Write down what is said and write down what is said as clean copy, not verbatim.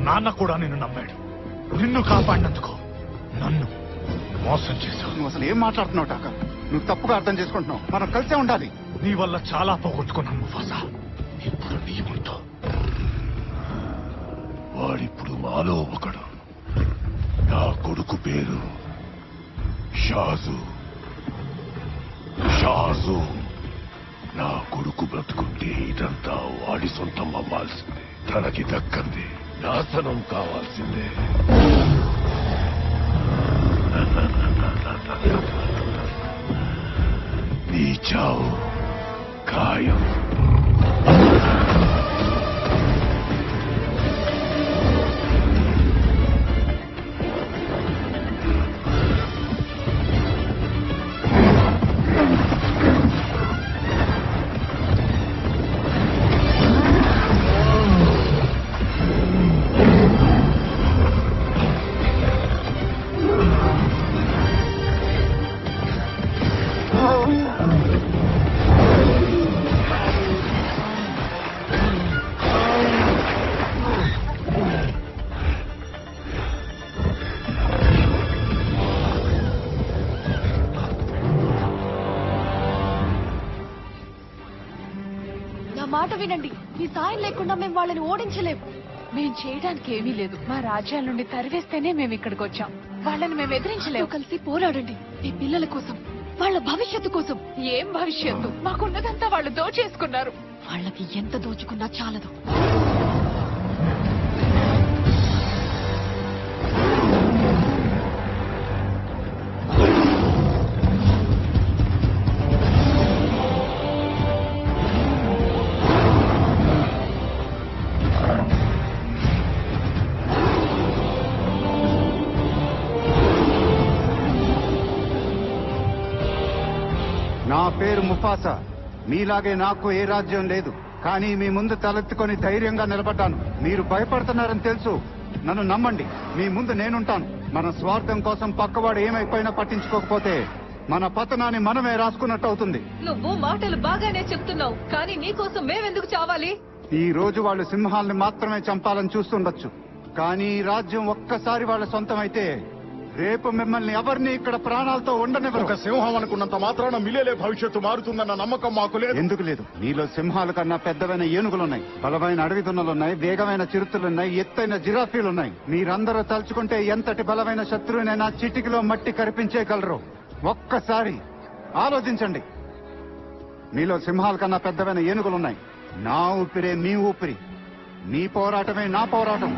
నాన్న కూడా నిన్ను నమ్మాడు. నిన్ను కాపాడినందుకు నన్ను మోసం చేశావు. నువ్వు అసలు ఏం మాట్లాడుతున్నావు టాకా? నువ్వు తప్పుగా అర్థం చేసుకుంటున్నావు. మనం కలిసే ఉండాలి. నీ వల్ల చాలా పోగొట్టుకున్నాను ముఫాసా. ఇప్పుడు నీ ముందు వాడిప్పుడు మాలో ఒకడు. నా కొడుకు పేరు షాజు. షాజు నా కొడుకు బ్రతుకుంటే ఇదంతా వాడి సొంతం అవ్వాల్సిందే. తనకి దక్కంది నాశనం కావాల్సిందే. నీ చావు ఖాయం. మాట వినండి. మీ సాయం లేకుండా మేము వాళ్ళని ఓడించలేము. మేం చేయడానికి ఏమీ లేదు. మా రాజ్యాల నుండి తరివేస్తేనే మేము ఇక్కడికి వచ్చాం. వాళ్ళని మేము ఎదిరించలేము. కలిసి పోరాడండి. మీ పిల్లల కోసం, వాళ్ళ భవిష్యత్తు కోసం. ఏం భవిష్యత్తు? మాకున్నదంతా వాళ్ళు దోచేసుకున్నారు. వాళ్ళకి ఎంత దోచుకున్నా చాలదు. నా పేరు ముఫాసా. మీలాగే నాకు ఏ రాజ్యం లేదు. కానీ మీ ముందు తలెత్తుకొని ధైర్యంగా నిలబడ్డాను. మీరు భయపడుతున్నారని తెలుసు. నన్ను నమ్మండి. మీ ముందు నేనుంటాను. మన స్వార్థం కోసం పక్కవాడు ఏమైపోయినా పట్టించుకోకపోతే మన పతనాన్ని మనమే రాసుకున్నట్టు అవుతుంది. నువ్వు మాటలు బాగానే చెప్తున్నావు, కానీ నీకోసం మేమెందుకు చావాలి? ఈ రోజు వాళ్ళు సింహాల్ని మాత్రమే చంపాలని చూస్తుండొచ్చు. కానీ ఈ రాజ్యం ఒక్కసారి వాళ్ళ సొంతం అయితే రేపు మిమ్మల్ని ఎవరిని ఇక్కడ ప్రాణాలతో ఉండనివ్వరు. ఒక సింహం అనుకున్నంత మాత్రాన మిలేలే భవిష్యత్తు మారుతుందన్న నమ్మకం మాకు లేదు. ఎందుకు లేదు? నీలో సింహాల కన్నా పెద్దవైన ఏనుగులున్నాయి, బలమైన అడవి దున్నలున్నాయి, వేగమైన చిరుతలున్నాయి, ఎత్తైన జిరాఫీలున్నాయి. మీరందరూ తలుచుకుంటే ఎంతటి బలమైన శత్రువునైనా చిటికిలో మట్టి కరిపించేయగలరు. ఒక్కసారి ఆలోచించండి. మీలో సింహాల కన్నా పెద్దవైన ఏనుగులున్నాయి. నా ఊపిరే మీ ఊపిరి. మీ పోరాటమే నా పోరాటం.